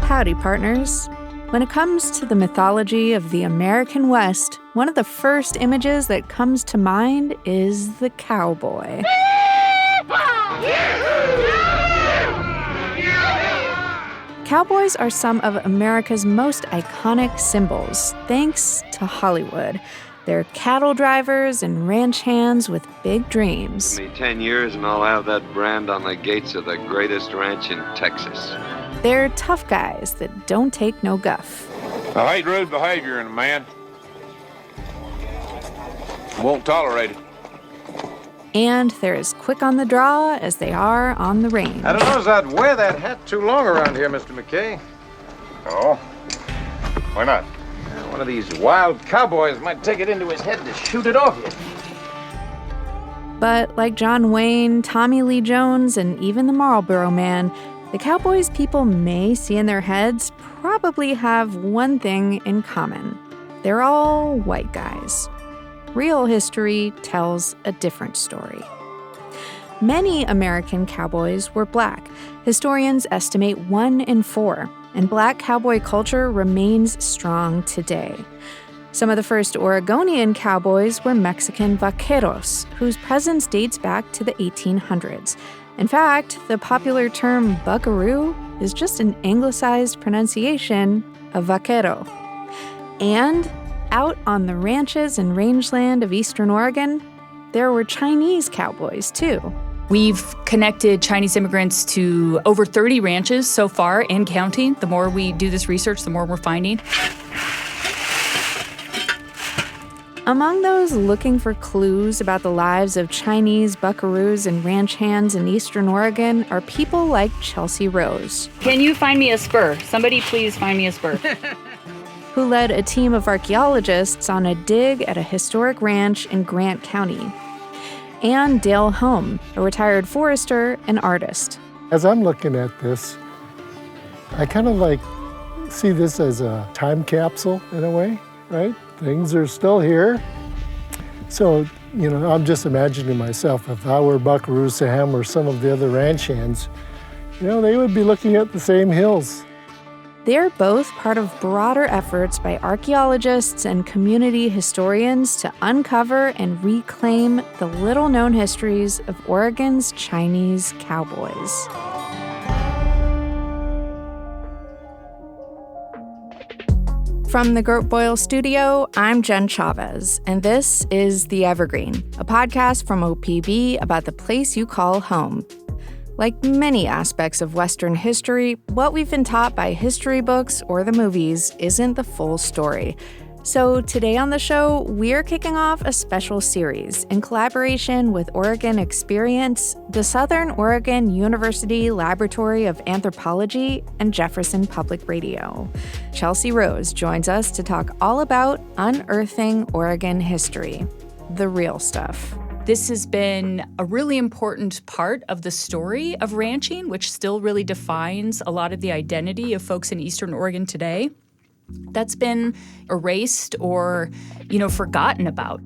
Howdy, partners. When it comes to the mythology of the American West, one of the first images that comes to mind is the cowboy. Cowboys are some of America's most iconic symbols, thanks to Hollywood. They're cattle drivers and ranch hands with big dreams. Give me 10 years and I'll have that brand on the gates of the greatest ranch in Texas. They're tough guys that don't take no guff. I hate rude behavior in a man. Won't tolerate it. And they're as quick on the draw as they are on the range. I don't know as I'd wear that hat too long around here, Mr. McKay. Oh? Why not? One of these wild cowboys might take it into his head to shoot it off you. But like John Wayne, Tommy Lee Jones, and even the Marlboro Man, the Cowboys people may see in their heads probably have one thing in common. They're all white guys. Real history tells a different story. Many American cowboys were black. Historians estimate 1 in 4, and black cowboy culture remains strong today. Some of the first Oregonian cowboys were Mexican vaqueros, whose presence dates back to the 1800s. In fact, the popular term buckaroo is just an anglicized pronunciation of vaquero. And out on the ranches and rangeland of eastern Oregon, there were Chinese cowboys too. We've connected Chinese immigrants to over 30 ranches so far and counting. The more we do this research, the more we're finding. Among those looking for clues about the lives of Chinese buckaroos and ranch hands in eastern Oregon are people like Chelsea Rose. Can you find me a spur? Somebody please find me a spur. Who led a team of archaeologists on a dig at a historic ranch in Grant County. And Dale Home, a retired forester and artist. As I'm looking at this, I kind of see this as a time capsule in a way, right? Things are still here. So, I'm just imagining myself, if I were Buckaroo Sam or some of the other ranch hands, they would be looking at the same hills. They're both part of broader efforts by archaeologists and community historians to uncover and reclaim the little-known histories of Oregon's Chinese cowboys. From the Gert Boyle Studio, I'm Jen Chavez, and this is The Evergreen, a podcast from OPB about the place you call home. Like many aspects of Western history, what we've been taught by history books or the movies isn't the full story. So today on the show, we're kicking off a special series in collaboration with Oregon Experience, the Southern Oregon University Laboratory of Anthropology, and Jefferson Public Radio. Chelsea Rose joins us to talk all about unearthing Oregon history, the real stuff. This has been a really important part of the story of ranching, which still really defines a lot of the identity of folks in Eastern Oregon today. That's been erased or, forgotten about.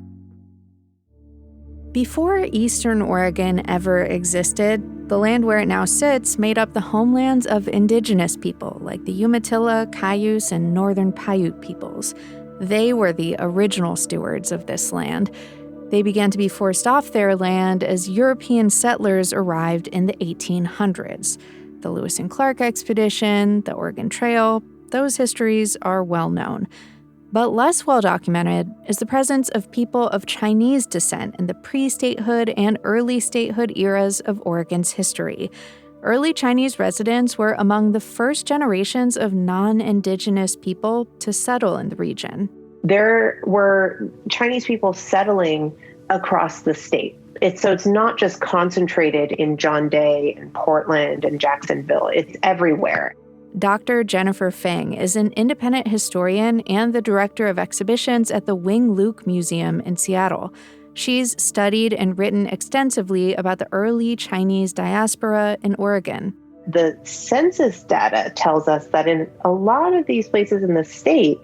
Before Eastern Oregon ever existed, the land where it now sits made up the homelands of indigenous people like the Umatilla, Cayuse, and Northern Paiute peoples. They were the original stewards of this land. They began to be forced off their land as European settlers arrived in the 1800s. The Lewis and Clark expedition, the Oregon Trail, those histories are well known. But less well documented is the presence of people of Chinese descent in the pre-statehood and early statehood eras of Oregon's history. Early Chinese residents were among the first generations of non-indigenous people to settle in the region. There were Chinese people settling across the state. It's not just concentrated in John Day and Portland and Jacksonville. It's everywhere. Dr. Jennifer Feng is an independent historian and the director of exhibitions at the Wing Luke Museum in Seattle. She's studied and written extensively about the early Chinese diaspora in Oregon. The census data tells us that in a lot of these places in the state,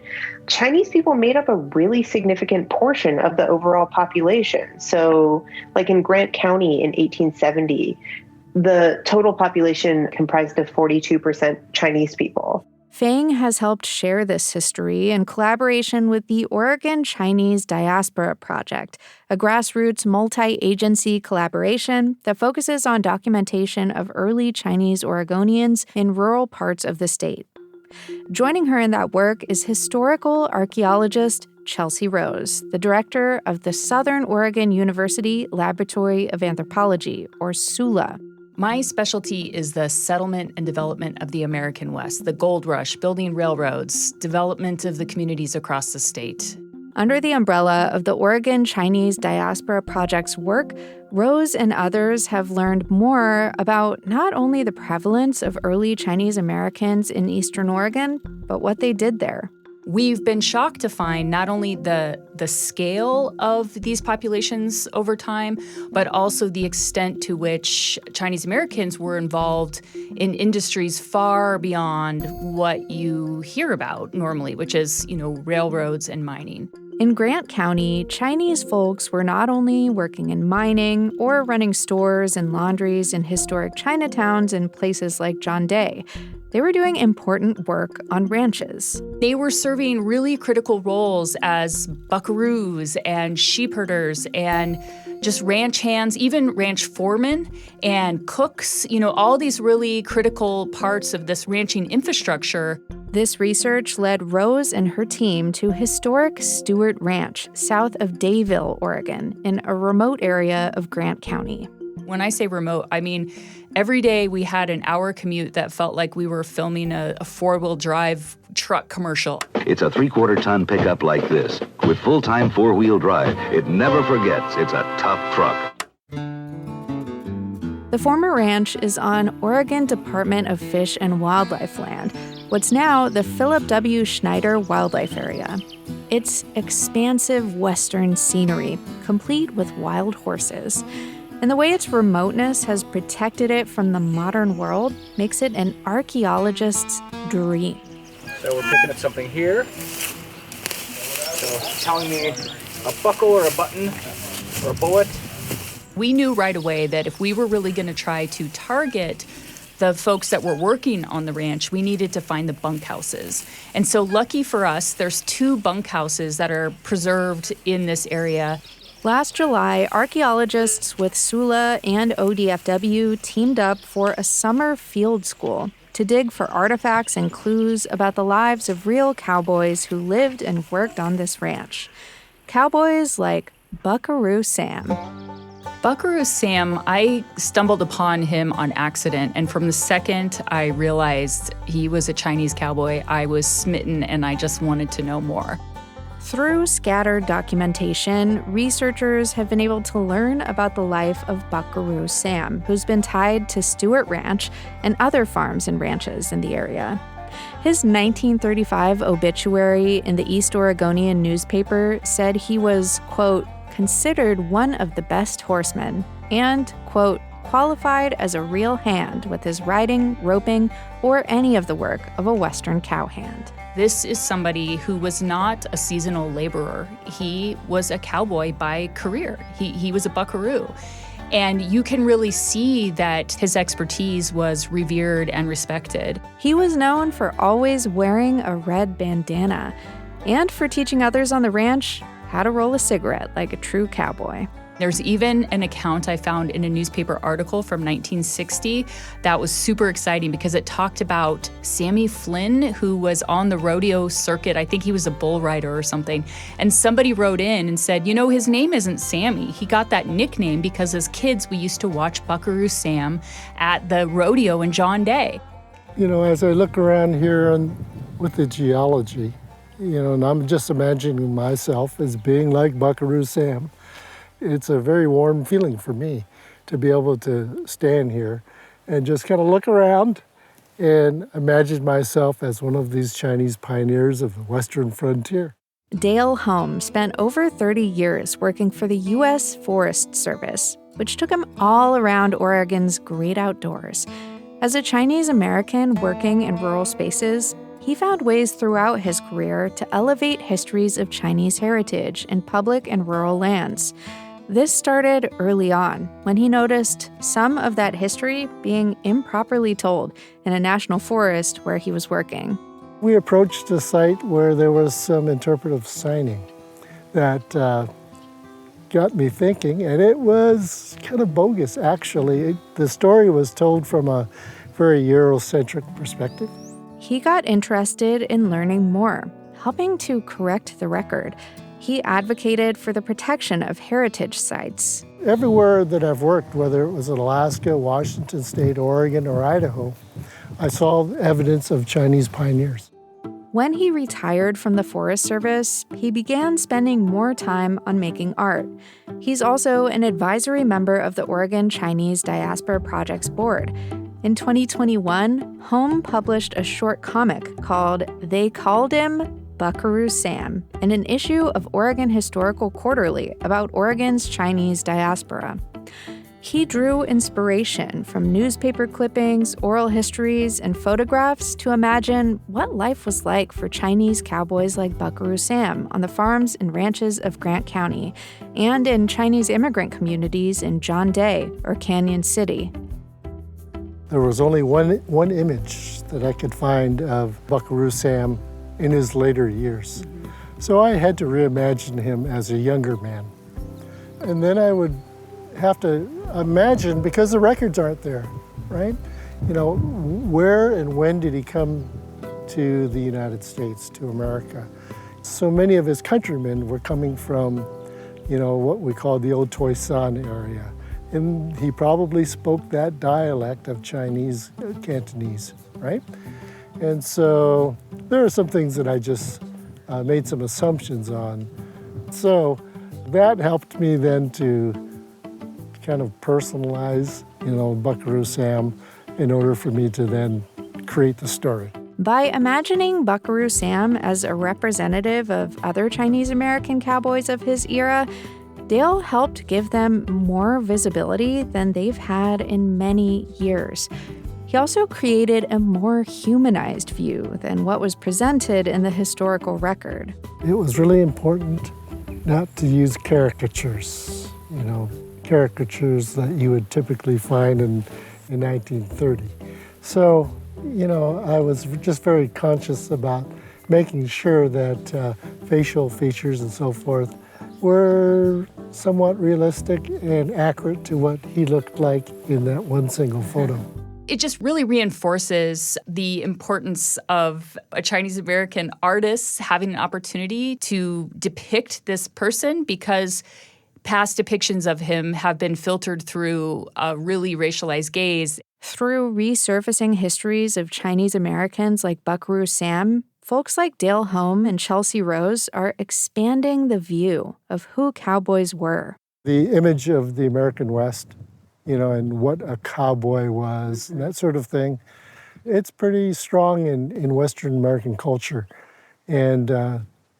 Chinese people made up a really significant portion of the overall population. So, like in Grant County in 1870, the total population comprised of 42% Chinese people. Fang has helped share this history in collaboration with the Oregon Chinese Diaspora Project, a grassroots multi-agency collaboration that focuses on documentation of early Chinese Oregonians in rural parts of the state. Joining her in that work is historical archaeologist Chelsea Rose, the director of the Southern Oregon University Laboratory of Anthropology, or SULA. My specialty is the settlement and development of the American West, the gold rush, building railroads, development of the communities across the state. Under the umbrella of the Oregon Chinese Diaspora Project's work, Rose and others have learned more about not only the prevalence of early Chinese Americans in Eastern Oregon, but what they did there. We've been shocked to find not only the scale of these populations over time, but also the extent to which Chinese Americans were involved in industries far beyond what you hear about normally, which is, railroads and mining. In Grant County, Chinese folks were not only working in mining or running stores and laundries in historic Chinatowns in places like John Day. They were doing important work on ranches. They were serving really critical roles as buckaroos and sheep herders and just ranch hands, even ranch foremen and cooks, all these really critical parts of this ranching infrastructure. This research led Rose and her team to historic Stewart Ranch, south of Dayville, Oregon, in a remote area of Grant County. When I say remote, I mean every day we had an hour commute that felt like we were filming a four-wheel drive truck commercial. It's a 3/4-ton pickup like this. With full-time four-wheel drive, it never forgets it's a tough truck. The former ranch is on Oregon Department of Fish and Wildlife land, what's now the Philip W. Schneider Wildlife Area. It's expansive western scenery, complete with wild horses. And the way its remoteness has protected it from the modern world makes it an archaeologist's dream. So we're picking up something here. So telling me a buckle or a button or a bullet. We knew right away that if we were really going to try to target the folks that were working on the ranch, we needed to find the bunkhouses. And so lucky for us, there's 2 bunkhouses that are preserved in this area. Last July, archaeologists with SULA and ODFW teamed up for a summer field school to dig for artifacts and clues about the lives of real cowboys who lived and worked on this ranch. Cowboys like Buckaroo Sam. Buckaroo Sam, I stumbled upon him on accident, and from the second I realized he was a Chinese cowboy, I was smitten and I just wanted to know more. Through scattered documentation, researchers have been able to learn about the life of Buckaroo Sam, who's been tied to Stewart Ranch and other farms and ranches in the area. His 1935 obituary in the East Oregonian newspaper said he was, quote, considered one of the best horsemen and, quote, qualified as a real hand with his riding, roping, or any of the work of a Western cowhand. This is somebody who was not a seasonal laborer. He was a cowboy by career. He was a buckaroo. And you can really see that his expertise was revered and respected. He was known for always wearing a red bandana and for teaching others on the ranch how to roll a cigarette like a true cowboy. There's even an account I found in a newspaper article from 1960 that was super exciting because it talked about Sammy Flynn, who was on the rodeo circuit. I think he was a bull rider or something. And somebody wrote in and said, his name isn't Sammy. He got that nickname because as kids, we used to watch Buckaroo Sam at the rodeo in John Day. As I look around here with the geology, and I'm just imagining myself as being like Buckaroo Sam. It's a very warm feeling for me to be able to stand here and just kind of look around and imagine myself as one of these Chinese pioneers of the Western frontier. Dale Home spent over 30 years working for the U.S. Forest Service, which took him all around Oregon's great outdoors. As a Chinese American working in rural spaces, he found ways throughout his career to elevate histories of Chinese heritage in public and rural lands. This started early on, when he noticed some of that history being improperly told in a national forest where he was working. We approached a site where there was some interpretive signing that got me thinking, and it was kind of bogus, actually. The story was told from a very Eurocentric perspective. He got interested in learning more, helping to correct the record. He advocated for the protection of heritage sites. Everywhere that I've worked, whether it was in Alaska, Washington State, Oregon, or Idaho, I saw evidence of Chinese pioneers. When he retired from the Forest Service, he began spending more time on making art. He's also an advisory member of the Oregon Chinese Diaspora Projects Board. In 2021, Home published a short comic called They Called Him Buckaroo Sam in an issue of Oregon Historical Quarterly about Oregon's Chinese diaspora. He drew inspiration from newspaper clippings, oral histories, and photographs to imagine what life was like for Chinese cowboys like Buckaroo Sam on the farms and ranches of Grant County and in Chinese immigrant communities in John Day or Canyon City. There was only one image that I could find of Buckaroo Sam in his later years. So I had to reimagine him as a younger man. And then I would have to imagine, because the records aren't there, right? You know, where and when did he come to the United States, to America? So many of his countrymen were coming from, you know, what we call the old Toisan area. And he probably spoke that dialect of Chinese Cantonese, right? And so there are some things that I just made some assumptions on. So that helped me then to kind of personalize, you know, Buckaroo Sam in order for me to then create the story. By imagining Buckaroo Sam as a representative of other Chinese American cowboys of his era, Dale helped give them more visibility than they've had in many years. He also created a more humanized view than what was presented in the historical record. It was really important not to use caricatures, you know, caricatures that you would typically find in 1930. So, you know, I was just very conscious about making sure that facial features and so forth were somewhat realistic and accurate to what he looked like in that one single photo. It just really reinforces the importance of a Chinese American artist having an opportunity to depict this person, because past depictions of him have been filtered through a really racialized gaze. Through resurfacing histories of Chinese Americans like Buckaroo Sam, folks like Dale Home and Chelsea Rose are expanding the view of who cowboys were. The image of the American West, you know, and what a cowboy was, and that sort of thing, it's pretty strong in Western American culture. And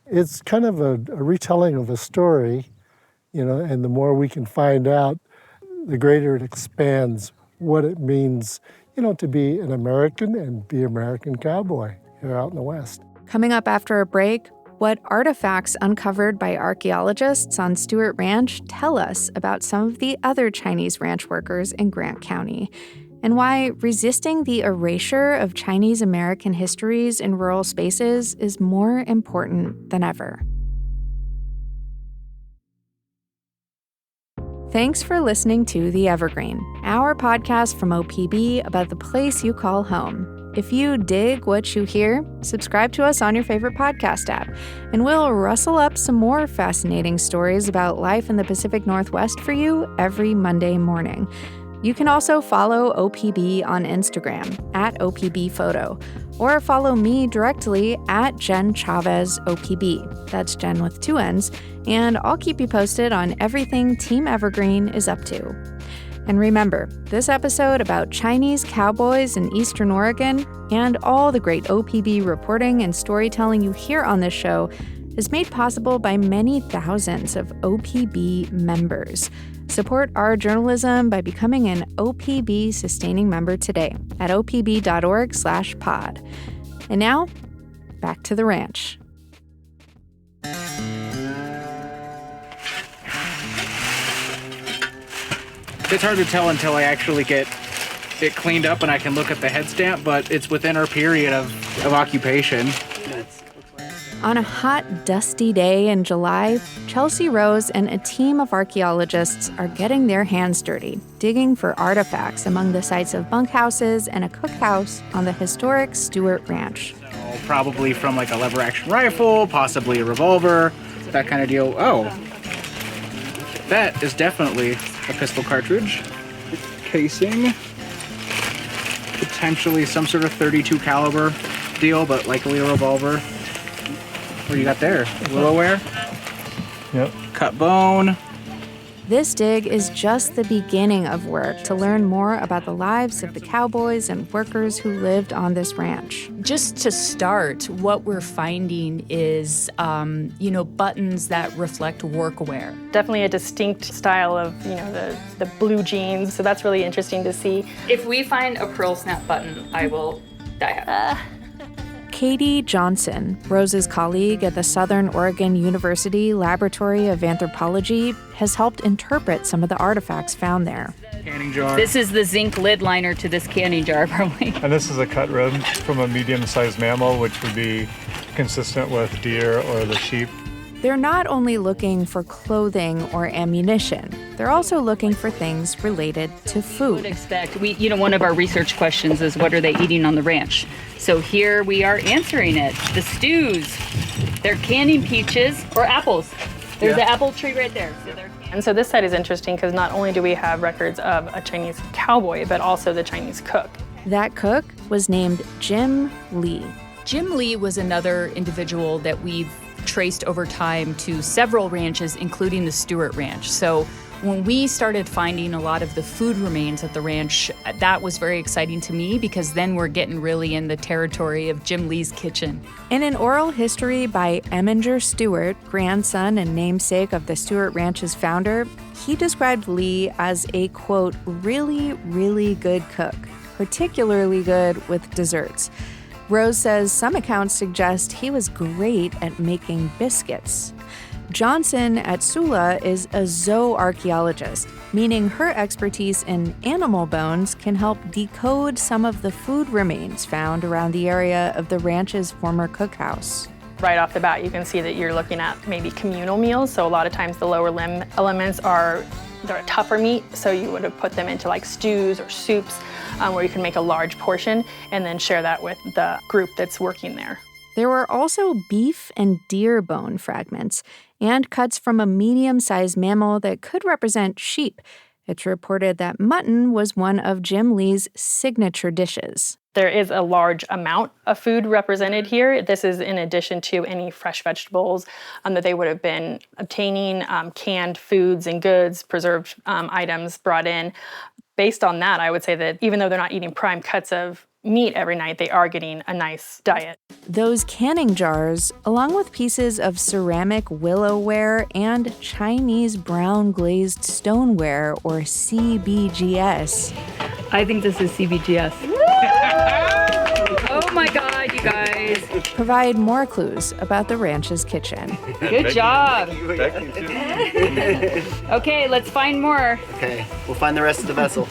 it's kind of a retelling of a story, you know, and the more we can find out, the greater it expands what it means, you know, to be an American and be American cowboy here out in the West. Coming up after a break, what artifacts uncovered by archaeologists on Stewart Ranch tell us about some of the other Chinese ranch workers in Grant County, and why resisting the erasure of Chinese American histories in rural spaces is more important than ever. Thanks for listening to The Evergreen, our podcast from OPB about the place you call home. If you dig what you hear, subscribe to us on your favorite podcast app, and we'll rustle up some more fascinating stories about life in the Pacific Northwest for you every Monday morning. You can also follow OPB on Instagram @OPBphoto, or follow me directly @Jen Chavez OPB. That's Jen with 2 N's, and I'll keep you posted on everything Team Evergreen is up to. And remember, this episode about Chinese cowboys in Eastern Oregon and all the great OPB reporting and storytelling you hear on this show is made possible by many thousands of OPB members. Support our journalism by becoming an OPB sustaining member today at opb.org/pod. And now, back to the ranch. It's hard to tell until I actually get it cleaned up and I can look at the head stamp, but it's within our period of of occupation. On a hot, dusty day in July, Chelsea Rose and a team of archaeologists are getting their hands dirty, digging for artifacts among the sites of bunkhouses and a cookhouse on the historic Stewart Ranch. Probably from like a lever-action rifle, possibly a revolver, that kind of deal. Oh, that is definitely a pistol cartridge. Casing. Potentially some sort of .32 caliber deal, but likely a revolver. What do you got there? Willowware? Yep. Cut bone. This dig is just the beginning of work to learn more about the lives of the cowboys and workers who lived on this ranch. Just to start, what we're finding is, buttons that reflect workwear. Definitely a distinct style of, the blue jeans. So that's really interesting to see. If we find a pearl snap button, I will die happy. Katie Johnson, Rose's colleague at the Southern Oregon University Laboratory of Anthropology, has helped interpret some of the artifacts found there. Canning jar. This is the zinc lid liner to this canning jar, probably. And this is a cut rib from a medium-sized mammal, which would be consistent with deer or the sheep. They're not only looking for clothing or ammunition, they're also looking for things related to food. One of our research questions is what are they eating on the ranch? So here we are answering it. The stews, they're canning peaches or apples. There's the apple tree right there. And so this site is interesting because not only do we have records of a Chinese cowboy, but also the Chinese cook. That cook was named Jim Lee. Jim Lee was another individual that we've traced over time to several ranches, including the Stewart Ranch. So when we started finding a lot of the food remains at the ranch, that was very exciting to me because then we're getting really in the territory of Jim Lee's kitchen. In an oral history by Eminger Stewart, grandson and namesake of the Stewart Ranch's founder, he described Lee as a, quote, really, really good cook, particularly good with desserts. Rose says some accounts suggest he was great at making biscuits. Johnson at Sula is a zooarchaeologist, meaning her expertise in animal bones can help decode some of the food remains found around the area of the ranch's former cookhouse. Right off the bat, you can see that you're looking at maybe communal meals. So a lot of times the lower limb elements they're a tougher meat, so you would have put them into like stews or soups where you can make a large portion and then share that with the group that's working there. There were also beef and deer bone fragments and cuts from a medium-sized mammal that could represent sheep. It's reported that mutton was one of Jim Lee's signature dishes. There is a large amount of food represented here. This is in addition to any fresh vegetables that they would have been obtaining, canned foods and goods, preserved items brought in. Based on that, I would say that even though they're not eating prime cuts of meat every night, they are getting a nice diet. Those canning jars, along with pieces of ceramic willowware and Chinese brown glazed stoneware, or CBGS. I think this is CBGS. Oh my God, you guys. Provide more clues about the ranch's kitchen. Good job. Okay, let's find more. Okay, we'll find the rest of the vessel.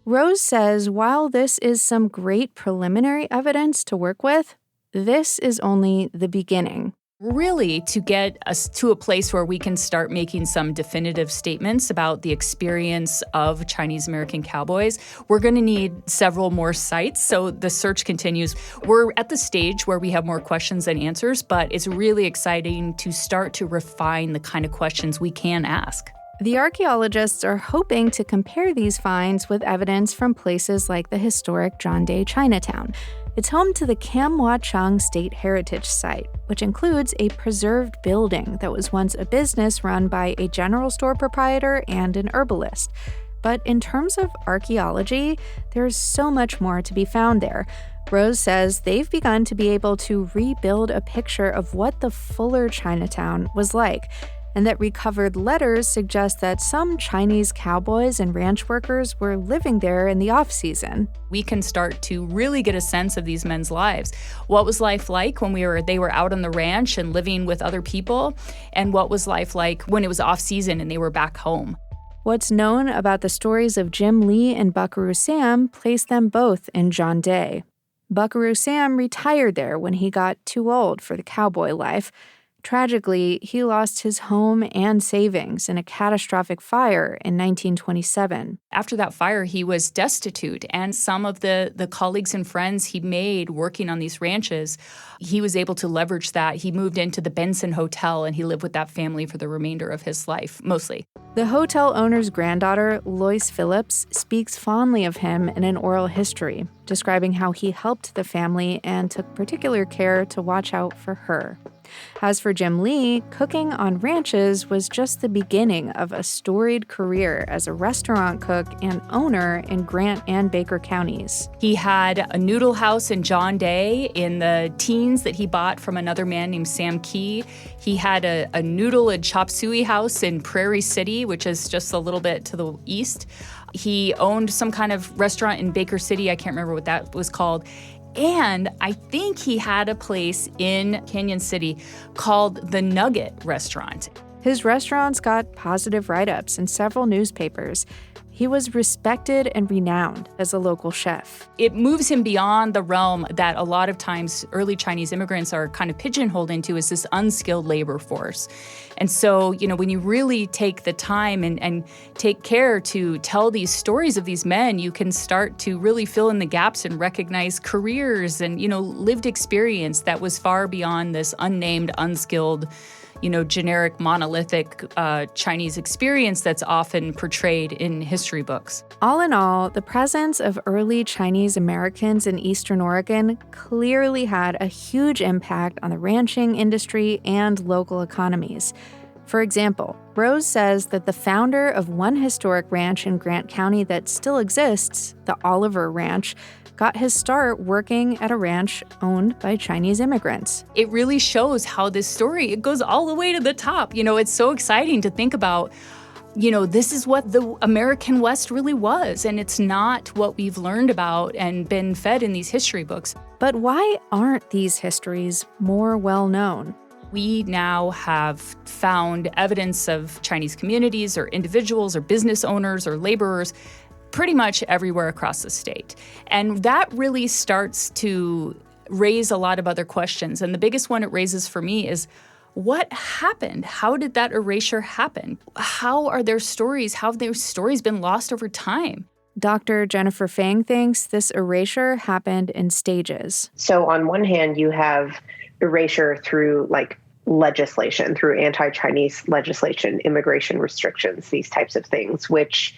Rose says while this is some great preliminary evidence to work with, this is only the beginning. Really, to get us to a place where we can start making some definitive statements about the experience of Chinese American cowboys, we're going to need several more sites. So the search continues. We're at the stage where we have more questions than answers, but it's really exciting to start to refine the kind of questions we can ask. The archaeologists are hoping to compare these finds with evidence from places like the historic John Day Chinatown. It's home to the Kam Wah Chang State Heritage Site, which includes a preserved building that was once a business run by a general store proprietor and an herbalist. But in terms of archaeology, there's so much more to be found there. Rose says they've begun to be able to rebuild a picture of what the fuller Chinatown was like, and that recovered letters suggest that some Chinese cowboys and ranch workers were living there in the off-season. We can start to really get a sense of these men's lives. What was life like when they were out on the ranch and living with other people? And what was life like when it was off-season and they were back home? What's known about the stories of Jim Lee and Buckaroo Sam place them both in John Day. Buckaroo Sam retired there when he got too old for the cowboy life. Tragically, he lost his home and savings in a catastrophic fire in 1927. After that fire, he was destitute, and some of the colleagues and friends he made working on these ranches, he was able to leverage that. He moved into the Benson Hotel, and he lived with that family for the remainder of his life, mostly. The hotel owner's granddaughter, Lois Phillips, speaks fondly of him in an oral history, describing how he helped the family and took particular care to watch out for her. As for Jim Lee, cooking on ranches was just the beginning of a storied career as a restaurant cook and owner in Grant and Baker counties. He had a noodle house in John Day in the teens that he bought from another man named Sam Key. He had a noodle and chop suey house in Prairie City, which is just a little bit to the east. He owned some kind of restaurant in Baker City. I can't remember what that was called. And I think he had a place in Canyon City called the Nugget Restaurant. His restaurants got positive write-ups in several newspapers. He was respected and renowned as a local chef. It moves him beyond the realm that a lot of times early Chinese immigrants are kind of pigeonholed into as this unskilled labor force. And so, when you really take the time and take care to tell these stories of these men, you can start to really fill in the gaps and recognize careers and, lived experience that was far beyond this unnamed, unskilled, generic, monolithic Chinese experience that's often portrayed in history books. All in all, the presence of early Chinese Americans in Eastern Oregon clearly had a huge impact on the ranching industry and local economies. For example, Rose says that the founder of one historic ranch in Grant County that still exists, the Oliver Ranch, got his start working at a ranch owned by Chinese immigrants. It really shows how this story, it goes all the way to the top. It's so exciting to think about, this is what the American West really was, and it's not what we've learned about and been fed in these history books. But why aren't these histories more well known? We now have found evidence of Chinese communities or individuals or business owners or laborers pretty much everywhere across the state. And that really starts to raise a lot of other questions. And the biggest one it raises for me is, what happened? How did that erasure happen? How have their stories been lost over time? Dr. Jennifer Fang thinks this erasure happened in stages. So on one hand, you have erasure through legislation, through anti-Chinese legislation, immigration restrictions, these types of things, which,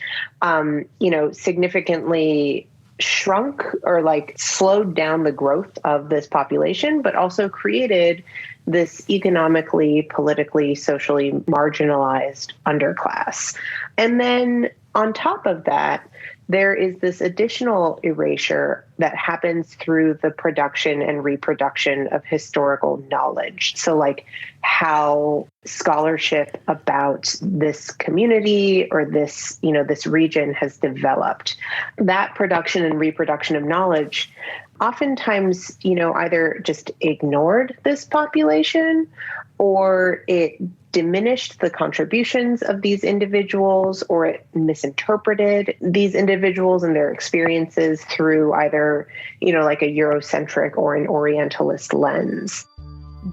significantly shrunk or slowed down the growth of this population, but also created this economically, politically, socially marginalized underclass. And then on top of that, there is this additional erasure that happens through the production and reproduction of historical knowledge. So how scholarship about this community or this, this region has developed. That production and reproduction of knowledge oftentimes, either just ignored this population or it diminished the contributions of these individuals, or it misinterpreted these individuals and their experiences through either, a Eurocentric or an Orientalist lens.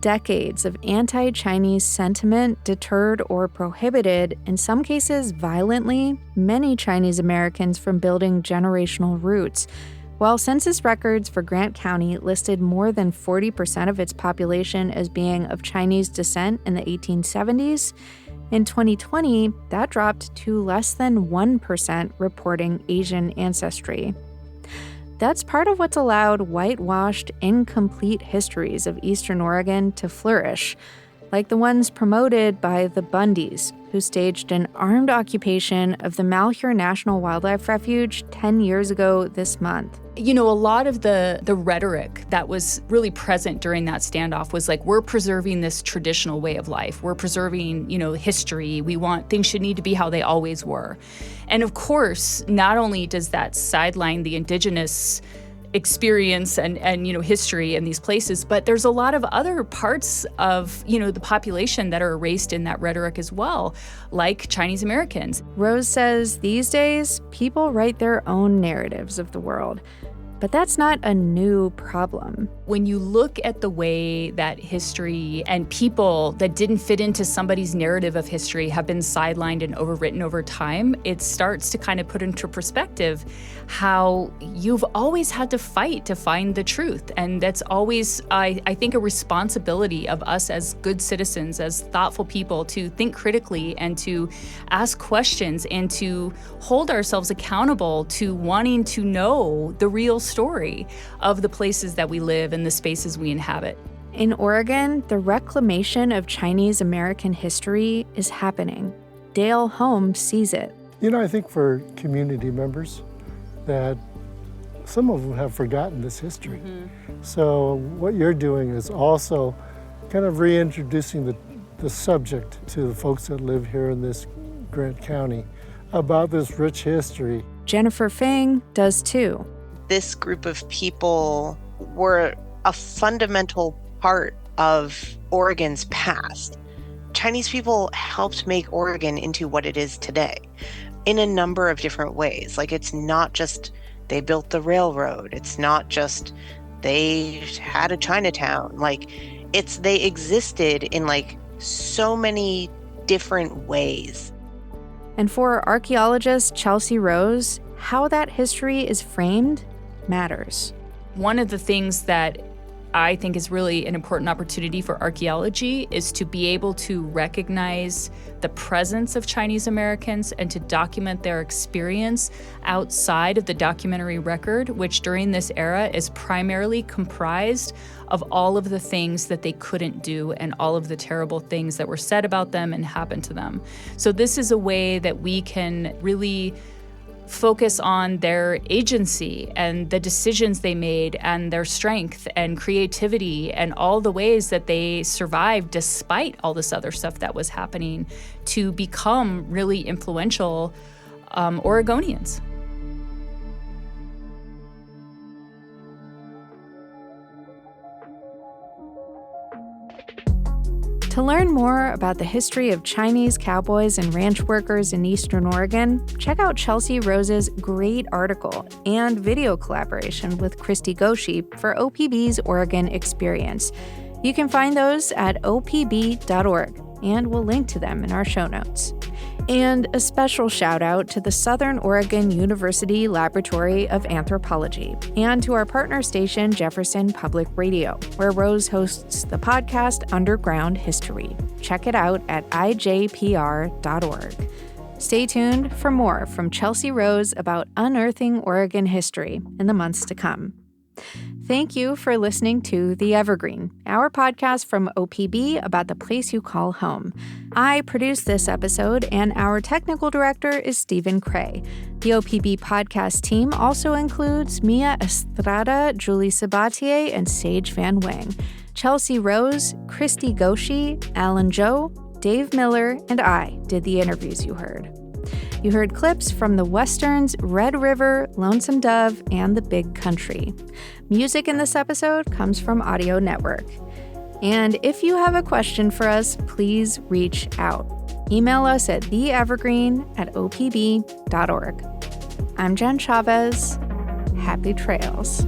Decades of anti-Chinese sentiment deterred or prohibited, in some cases violently, many Chinese Americans from building generational roots. While census records for Grant County listed more than 40% of its population as being of Chinese descent in the 1870s, in 2020, that dropped to less than 1% reporting Asian ancestry. That's part of what's allowed whitewashed, incomplete histories of Eastern Oregon to flourish, like the ones promoted by the Bundys, who staged an armed occupation of the Malheur National Wildlife Refuge 10 years ago this month. A lot of the rhetoric that was really present during that standoff was we're preserving this traditional way of life. We're preserving, history. We want things should need to be how they always were. And of course, not only does that sideline the indigenous experience and history in these places, but there's a lot of other parts of, the population that are erased in that rhetoric as well, like Chinese Americans. Rose says these days, people write their own narratives of the world. But that's not a new problem. When you look at the way that history and people that didn't fit into somebody's narrative of history have been sidelined and overwritten over time, it starts to kind of put into perspective how you've always had to fight to find the truth. And that's always, I think, a responsibility of us as good citizens, as thoughtful people, to think critically and to ask questions and to hold ourselves accountable to wanting to know the real story of the places that we live and the spaces we inhabit. In Oregon, the reclamation of Chinese American history is happening. Dale Holmes sees it. I think for community members that some of them have forgotten this history. So what you're doing is also kind of reintroducing the subject to the folks that live here in this Grant County about this rich history. Jennifer Fang does too. This group of people were a fundamental part of Oregon's past. Chinese people helped make Oregon into what it is today in a number of different ways. Like, it's not just they built the railroad. It's not just they had a Chinatown. Like, they existed in so many different ways. And for archaeologist Chelsea Rose, how that history is framed matters. One of the things that I think is really an important opportunity for archaeology is to be able to recognize the presence of Chinese Americans and to document their experience outside of the documentary record, which during this era is primarily comprised of all of the things that they couldn't do and all of the terrible things that were said about them and happened to them. So this is a way that we can really focus on their agency and the decisions they made and their strength and creativity and all the ways that they survived despite all this other stuff that was happening to become really influential Oregonians. To learn more about the history of Chinese cowboys and ranch workers in Eastern Oregon, check out Chelsea Rose's great article and video collaboration with Christy Goshi for OPB's Oregon Experience. You can find those at opb.org, and we'll link to them in our show notes. And a special shout out to the Southern Oregon University Laboratory of Anthropology and to our partner station, Jefferson Public Radio, where Rose hosts the podcast Underground History. Check it out at ijpr.org. Stay tuned for more from Chelsea Rose about unearthing Oregon history in the months to come. Thank you for listening to The Evergreen, our podcast from OPB about the place you call home. I produced this episode, and our technical director is Stephen Cray. The OPB podcast team also includes Mia Estrada, Julie Sabatier, and Sage Van Wang. Chelsea Rose, Christy Goshi, Alan Joe, Dave Miller, and I did the interviews you heard. You heard clips from the Westerns, Red River, Lonesome Dove, and The Big Country. Music in this episode comes from Audio Network. And if you have a question for us, please reach out. Email us at theevergreen@opb.org. I'm Jen Chavez. Happy trails.